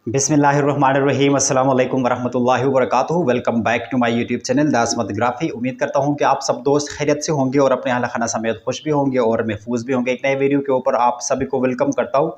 बिस्मिल्लाहिर्रहमानिर्रहीम अस्सलाम वालेकुम वरहमतुल्लाहि वबरकातुहू। Welcome back to my YouTube channel the Asmat graphy. उम्मीद करता हूं कि आप सब दोस्त खैरियत से होंगे और अपने अहल खाना समेत खुश भी होंगे और महफूज भी होंगे। एक नए वीडियो के ऊपर आप सभी को वेलकम करता हूं।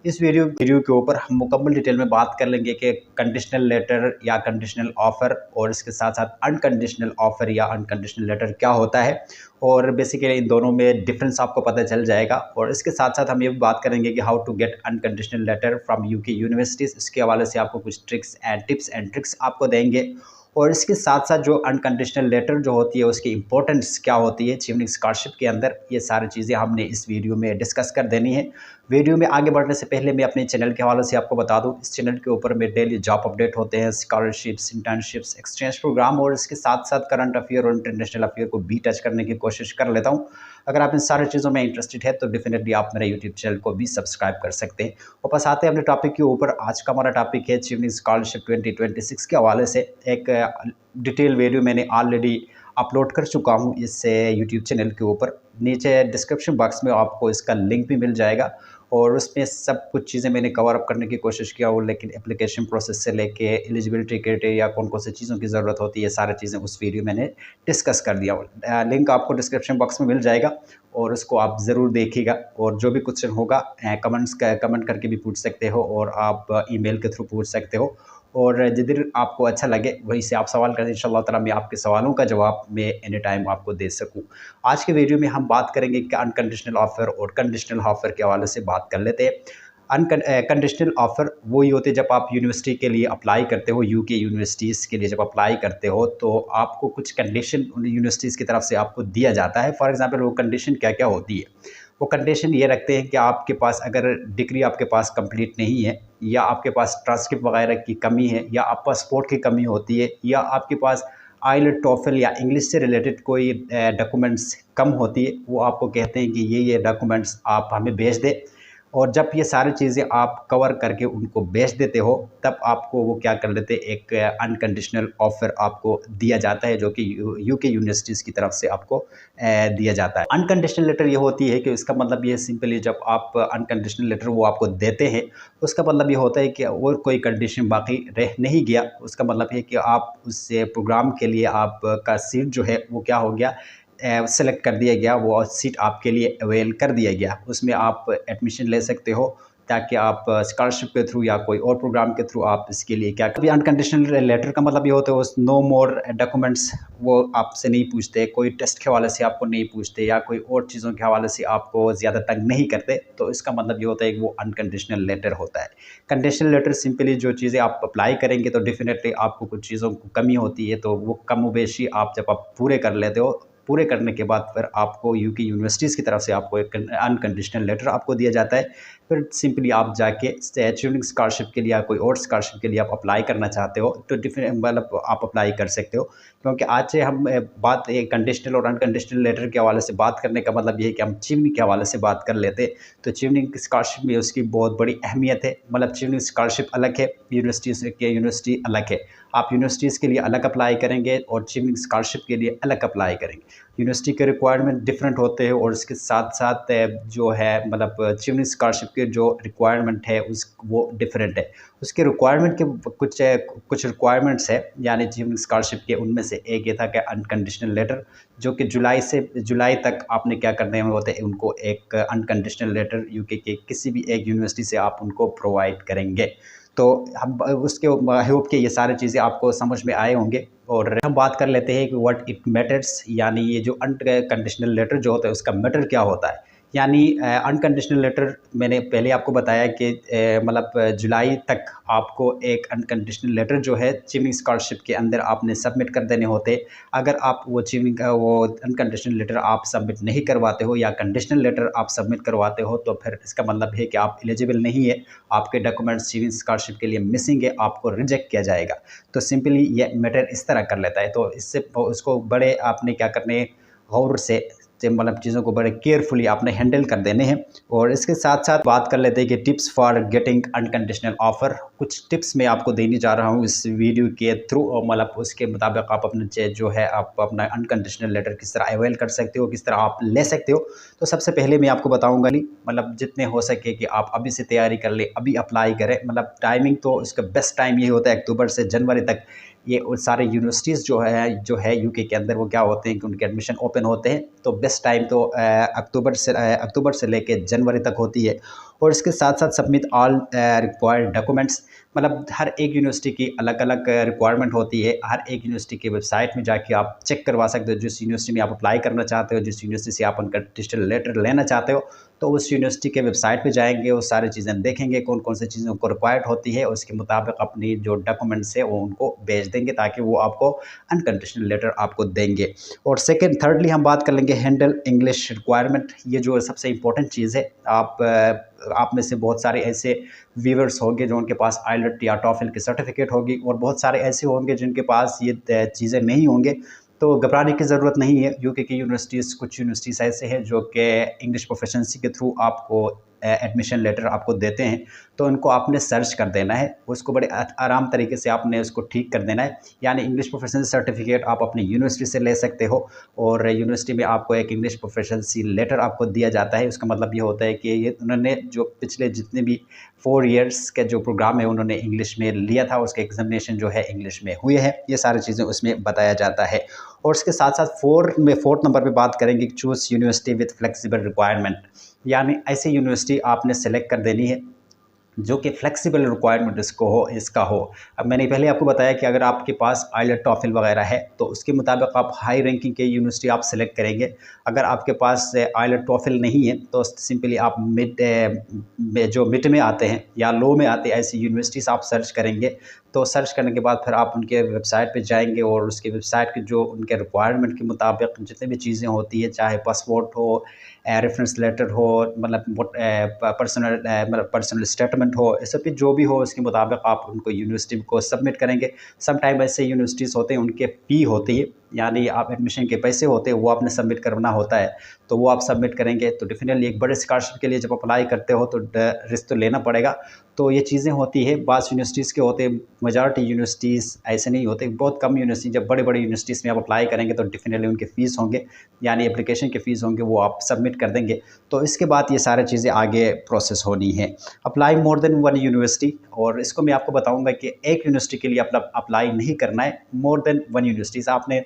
इस वीडियो के ऊपर हम मुकम्मल डिटेल में बात कर लेंगे कि कंडीशनल लेटर या कंडीशनल ऑफ़र और इसके साथ साथ अनकंडीशनल ऑफ़र या अनकंडीशनल लेटर क्या होता है और बेसिकली इन दोनों में डिफरेंस आपको पता चल जाएगा। और इसके साथ साथ हम ये भी बात करेंगे कि how to get unconditional letter from UK universities. इसके हवाले से आपको कुछ टिप्स एंड ट्रिक्स आपको देंगे। और इसके साथ साथ जो अनकंडीशनल लेटर जो होती है उसकी इंपॉर्टेंस क्या होती है चीवनिंग स्कॉलरशिप के अंदर, ये सारी चीज़ें हमने इस वीडियो में डिस्कस कर देनी है। वीडियो में आगे बढ़ने से पहले मैं अपने चैनल के हवाले से आपको बता दूं, इस चैनल के ऊपर में डेली जॉब अपडेट होते हैं, स्कॉलरशिप्स, इंटर्नशिप्स, एक्सचेंज प्रोग्राम और इसके साथ साथ करंट अफेयर और इंटरनेशनल अफेयर को भी टच करने की कोशिश कर लेता हूं। अगर आप इन सारी चीज़ों में इंटरेस्टेड है तो डेफिनेटली आप मेरे यूट्यूब चैनल को भी सब्सक्राइब कर सकते हैं। और बस आते हैं अपने टॉपिक के ऊपर। आज का हमारा टॉपिक है चीवनिंग स्कॉलरशिप 2026 के हवाले से एक डिटेल वीडियो मैंने ऑलरेडी अपलोड कर चुका हूं इस यूट्यूब चैनल के ऊपर। नीचे डिस्क्रिप्शन बॉक्स में आपको इसका लिंक भी मिल जाएगा और उसमें सब कुछ चीज़ें मैंने कवर अप करने की कोशिश किया हो, लेकिन एप्लीकेशन प्रोसेस से लेके एलिजिबिलिटी क्राइटेरिया कौन कौन सी चीज़ों की ज़रूरत होती है, सारी चीज़ें उस वीडियो मैंने डिस्कस कर दिया हो। लिंक आपको डिस्क्रिप्शन बॉक्स में मिल जाएगा और उसको आप ज़रूर देखिएगा। और जो भी क्वेश्चन होगा कमेंट करके भी पूछ सकते हो और आप ईमेल के थ्रू पूछ सकते हो। और जिधर आपको अच्छा लगे वहीं से आप सवाल करें, इंशाल्लाह ताला मैं आपके सवालों का जवाब मैं एनी टाइम आपको दे सकूं। आज के वीडियो में हम बात करेंगे कि अनकंडीशनल ऑफ़र और कंडीशनल ऑफ़र के हवाले से बात कर लेते हैं। कंडीशनल ऑफ़र वही होते हैं जब आप यूनिवर्सिटी के लिए अप्लाई करते हो, यूके यूनिवर्सिटीज़ के लिए जब अप्लाई करते हो तो आपको कुछ कंडीशन यूनिवर्सिटीज़ की तरफ से आपको दिया जाता है। फॉर एग्जांपल वो कंडीशन क्या क्या होती है, वो कंडीशन ये रखते हैं कि आपके पास अगर डिग्री आपके पास कंप्लीट नहीं है या आपके पास ट्रांसक्रिप्ट वगैरह की कमी है या आप पासपोर्ट की कमी होती है या आपके पास आइलेट टोफल या इंग्लिश से रिलेटेड कोई डॉक्यूमेंट्स कम होती है, वो आपको कहते हैं कि ये डॉक्यूमेंट्स आप हमें भेज दें। और जब ये सारी चीज़ें आप कवर करके उनको भेज देते हो तब आपको वो क्या कर लेते हैं, एक अनकंडीशनल ऑफ़र आपको दिया जाता है जो कि यूके यूनिवर्सिटीज़ की तरफ से आपको दिया जाता है। अनकंडीशनल लेटर ये होती है कि उसका मतलब ये सिंपली जब आप अनकंडीशनल लेटर वो आपको देते हैं उसका मतलब ये होता है कि और कोई कंडीशन बाकी रह नहीं गया। उसका मतलब है कि आप उस प्रोग्राम के लिए आपका सीट जो है वो क्या हो गया, सेलेक्ट कर दिया गया, वो सीट आपके लिए अवेल कर दिया गया। उसमें आप एडमिशन ले सकते हो ताकि आप स्कॉलरशिप के थ्रू या कोई और प्रोग्राम के थ्रू आप इसके लिए क्या कभी अनकंडीशनल लेटर का मतलब ये होता है उस नो मोर डॉक्यूमेंट्स वो आपसे नहीं पूछते, कोई टेस्ट के हवाले से आपको नहीं पूछते या कोई और चीज़ों के हवाले से आपको ज़्यादा तंग नहीं करते, तो इसका मतलब ये होता है कि वो अनकंडीशनल लेटर होता है। कंडीशनल लेटर सिंपली जो चीज़ें आप अप्लाई करेंगे तो डेफिनेटली आपको कुछ चीज़ों को कमी होती है तो वो कमोबेशी आप जब आप पूरे कर लेते हो, पूरे करने के बाद फिर आपको यूके यूनिवर्सिटीज़ की तरफ से आपको एक अनकंडीशनल लेटर आपको दिया जाता है। फिर सिंपली आप जाके चीवनिंग स्कॉलरशिप के लिए या कोई और स्कॉलरशिप के लिए आप अप्लाई करना चाहते हो तो डिफरेंट मतलब आप अप्लाई कर सकते हो। क्योंकि आज से हम बात कंडीशनल और अनकंडीशनल लेटर के हवाले से बात करने का मतलब ये है कि हम चीवनिंग के हवाले से बात कर लेते हैं। तो चीवनिंग स्कॉलरशिप में उसकी बहुत बड़ी अहमियत है। मतलब चीवनिंग स्कॉलरशिप अलग है, यूनिवर्सिटी अलग है। आप यूनिवर्सिटीज़ के लिए अलग अप्लाई करेंगे और चीवनिंग स्कॉलरशिप के लिए अलग अप्लाई करेंगे। यूनिवर्सिटी के रिक्वायरमेंट डिफरेंट होते हैं और इसके साथ साथ जो है मतलब चीवनिंग स्कॉलरशिप के जो रिक्वायरमेंट है उस वो डिफरेंट है। उसके रिक्वायरमेंट के कुछ रिक्वायरमेंट्स है यानी चीवनिंग स्कॉलरशिप के, उनमें से एक ये था कि अनकंडीशनल लेटर जो कि जुलाई तक आपने क्या करने होते हैं, उनको एक अनकंडीशनल लेटर यूके के किसी भी एक यूनिवर्सिटी से आप उनको प्रोवाइड करेंगे। तो हम उसके आई होप कि ये सारी चीज़ें आपको समझ में आए होंगे। और हम बात कर लेते हैं कि व्हाट इट मैटर्स, यानी ये जो अनकंडीशनल लेटर जो होता है उसका मैटर क्या होता है। यानी अनकंडीशनल लेटर मैंने पहले आपको बताया कि मतलब जुलाई तक आपको एक अनकंडीशनल लेटर जो है चीवनिंग स्कॉलरशिप के अंदर आपने सबमिट कर देने होते। अगर आप वो अनकंडीशनल लेटर आप सबमिट नहीं करवाते हो या कंडीशनल लेटर आप सबमिट करवाते हो तो फिर इसका मतलब है कि आप एलिजिबल नहीं है, आपके डॉक्यूमेंट्स चीवनिंग स्कॉलरशिप के लिए मिसिंग है, आपको रिजेक्ट किया जाएगा। तो सिंपली ये मैटर इस तरह कर लेता है। तो इससे उसको बड़े आपने क्या करने गौर से मतलब चीज़ों को बड़े केयरफुली आपने हैंडल कर देने हैं। और इसके साथ साथ बात कर लेते हैं कि tips for getting unconditional offer. कुछ टिप्स मैं आपको देने जा रहा हूँ इस वीडियो के थ्रू, और मतलब उसके मुताबिक आप अपने जो है आप अपना अनकंडीशनल लेटर किस तरह अवेल कर सकते हो, किस तरह आप ले सकते हो। तो सबसे पहले मैं आपको बताऊँगा मतलब जितने हो सके कि आप अभी से तैयारी कर ले, अभी अप्लाई करें। मतलब टाइमिंग तो इसका बेस्ट टाइम ये होता है अक्टूबर से जनवरी तक। ये और सारे यूनिवर्सिटीज़ जो है यूके के अंदर वो क्या होते हैं कि उनके एडमिशन ओपन होते हैं। तो बेस्ट टाइम तो अक्टूबर से लेके जनवरी तक होती है। और इसके साथ साथ सबमिट ऑल रिक्वायर्ड डॉक्यूमेंट्स। मतलब हर एक यूनिवर्सिटी की अलग अलग रिक्वायरमेंट होती है। हर एक यूनिवर्सिटी की वेबसाइट में जाके आप चेक करवा सकते हो, जिस यूनिवर्सिटी में आप अप्लाई करना चाहते हो, जिस यूनिवर्सिटी से आप उनका डिजिटल लेटर लेना चाहते हो, तो उस यूनिवर्सिटी के वेबसाइट पे जाएंगे, वो सारी चीज़ें देखेंगे कौन कौन सी चीज़ों को रिक्वायर्ड होती है, उसके मुताबिक अपनी जो डॉक्यूमेंट्स है वो उनको भेज देंगे ताकि वो आपको अनकंडीशनल लेटर आपको देंगे। और थर्डली हम बात कर लेंगे हैंडल इंग्लिश रिक्वायरमेंट। ये जो सबसे इम्पोर्टेंट चीज़ है। आप में से बहुत सारे ऐसे व्यूअर्स होंगे जो उनके पास आइलेट या टॉफल की सर्टिफिकेट होगी, और बहुत सारे ऐसे होंगे जिनके पास ये चीज़ें नहीं होंगे। तो घबराने की ज़रूरत नहीं है। यूके की यूनिवर्सिटीज़, कुछ यूनिवर्सिटीज़ ऐसे हैं जो कि इंग्लिश प्रोफिशिएंसी के थ्रू आपको एडमिशन लेटर आपको देते हैं। तो उनको आपने सर्च कर देना है, उसको बड़े आराम तरीके से आपने उसको ठीक कर देना है। यानी इंग्लिश प्रोफिशिएंसी सर्टिफिकेट आप अपनी यूनिवर्सिटी से ले सकते हो, और यूनिवर्सिटी में आपको एक इंग्लिश प्रोफिशिएंसी लेटर आपको दिया जाता है। उसका मतलब ये होता है कि ये उन्होंने जो पिछले जितने भी 4 ईयर्स का जो प्रोग्राम है उन्होंने इंग्लिश में लिया था, उसके एग्जामिनेशन जो है इंग्लिश में हुए हैं। ये सारी चीज़ें उसमें बताया जाता है। और इसके साथ साथ फोर्थ नंबर पे बात करेंगे, choose university with flexible requirement. यानी ऐसी यूनिवर्सिटी आपने सेलेक्ट कर देनी है जो कि फ्लेक्सिबल रिक्वायरमेंट इसका हो। अब मैंने पहले आपको बताया कि अगर आपके पास आइलेट टॉफल वगैरह है तो उसके मुताबिक आप हाई रैंकिंग के यूनिवर्सिटी आप सेलेक्ट करेंगे। अगर आपके पास आइलेट टॉफल नहीं है तो सिंपली आप मिड में आते हैं या लो में आते हैं ऐसी यूनिवर्सिटीज़ आप सर्च करेंगे। तो सर्च करने के बाद फिर आप उनके वेबसाइट पे जाएंगे, और उसके वेबसाइट के जो उनके रिक्वायरमेंट के मुताबिक जितने भी चीज़ें होती है, चाहे पासपोर्ट हो, रेफरेंस लेटर हो, मतलब पर्सनल स्टेटमेंट हो, ये सब जो भी हो उसके मुताबिक आप उनको यूनिवर्सिटी को सबमिट करेंगे। सम टाइम ऐसे यूनिवर्सिटीज़ होते हैं उनके फ़ी होती है, यानी आप एडमिशन के पैसे होते हैं वो आपने सबमिट करना होता है। तो वो आप सबमिट करेंगे तो डेफिनेटली एक बड़े स्कॉलरशिप के लिए जब अप्लाई करते हो तो रिस्क तो लेना पड़ेगा। तो ये चीज़ें होती है। बास यूनिवर्सिटीज़ के होते हैं, मेजॉरिटी यूनिवर्सिटीज़ ऐसे नहीं होते। बहुत कम यूनिवर्सिटी, जब बड़े बड़े यूनिवर्सिटीज़ में आप अप्लाई करेंगे तो डेफिनेटली उनके फ़ीस होंगे, यानी एप्लीकेशन के फ़ीस होंगे, वो आप सबमिट कर देंगे। तो इसके बाद ये सारी चीज़ें आगे प्रोसेस होनी है। Apply more than one university, और इसको मैं आपको बताऊँगा कि एक यूनिवर्सिटी के लिए अप्लाई नहीं करना है, मोर देन वन यूनिवर्सिटीज़। आपने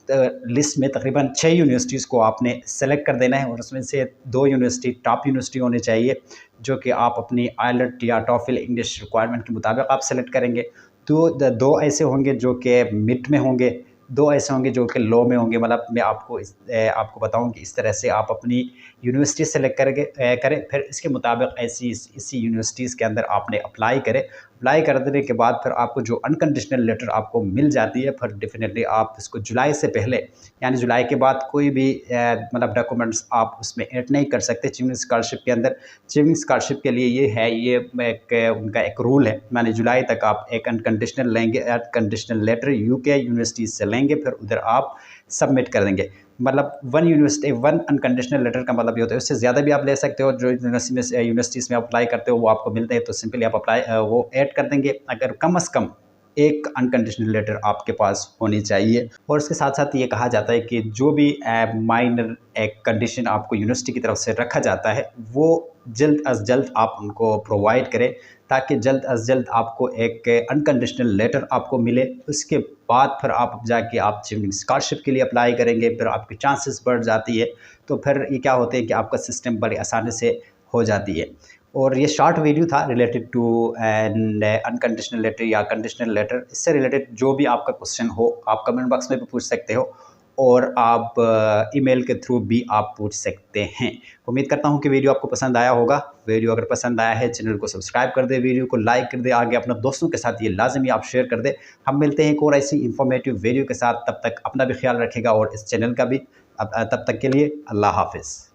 लिस्ट में तकरीबन 6 यूनिवर्सिटीज़ को आपने सेलेक्ट कर देना है, और उसमें से 2 यूनिवर्सिटी टॉप यूनिवर्सिटी होनी चाहिए जो कि आप अपनी आइलेट या टॉफल इंग्लिश रिक्वायरमेंट के मुताबिक आप सेलेक्ट करेंगे। तो 2 ऐसे होंगे जो कि मिड में होंगे, 2 ऐसे होंगे जो कि लो में होंगे। मतलब मैं आपको बताऊं कि इस तरह से आप अपनी यूनिवर्सिटी सेलेक्ट करें, फिर इसके मुताबिक इसी यूनिवर्सिटीज़ के अंदर आपने अप्लाई करें। अप्लाई कर देने के बाद फिर आपको जो अनकंडीशनल लेटर आपको मिल जाती है, फिर डेफिनेटली आप इसको जुलाई से पहले, यानी जुलाई के बाद कोई भी मतलब डॉक्यूमेंट्स आप उसमें ऐड नहीं कर सकते चीविंग स्कॉलरशिप के अंदर। चीविंग स्कॉलरशिप के लिए ये उनका एक रूल है, यानी जुलाई तक आप एक अनकंडीशनल लेंगे, अनकंडीशनल लेटर यूके यूनिवर्सिटी से लेंगे, फिर उधर आप सबमिट कर देंगे। मतलब वन अनकंडीशनल लेटर का मतलब ये होता है। उससे ज़्यादा भी आप ले सकते हो, जो यूनिवर्सिटीज़ में अप्लाई करते हो वो आपको मिलते हैं, तो सिंपली आप वो ऐड कर देंगे। अगर कम से कम एक अनकंडीशनल लेटर आपके पास होनी चाहिए। और इसके साथ साथ ये कहा जाता है कि जो भी माइनर एक कंडीशन आपको यूनिवर्सिटी की तरफ से रखा जाता है वो जल्द अज जल्द आप उनको प्रोवाइड करें, ताकि जल्द अज जल्द आपको एक अनकंडीशनल लेटर आपको मिले। उसके बाद फिर आप जाके आप स्कॉलरशिप के लिए अप्लाई करेंगे, फिर आपके चांसेस बढ़ जाती है। तो फिर ये क्या होते हैं कि आपका सिस्टम बड़ी आसानी से हो जाती है। और ये शॉर्ट वीडियो था related to and unconditional letter या कंडीशनल लेटर। इससे रिलेटेड जो भी आपका क्वेश्चन हो आप कमेंट बॉक्स में भी पूछ सकते हो, और आप ईमेल के थ्रू भी आप पूछ सकते हैं। उम्मीद करता हूं कि वीडियो आपको पसंद आया होगा। वीडियो अगर पसंद आया है चैनल को सब्सक्राइब कर दे, वीडियो को लाइक कर दे, आगे अपने दोस्तों के साथ ये लाजमी आप शेयर कर दे। हम मिलते हैं एक और ऐसी इंफॉर्मेटिव वीडियो के साथ, तब तक अपना भी ख्याल रखिएगा और इस चैनल का भी। तब तक के लिए अल्लाह हाफिज़।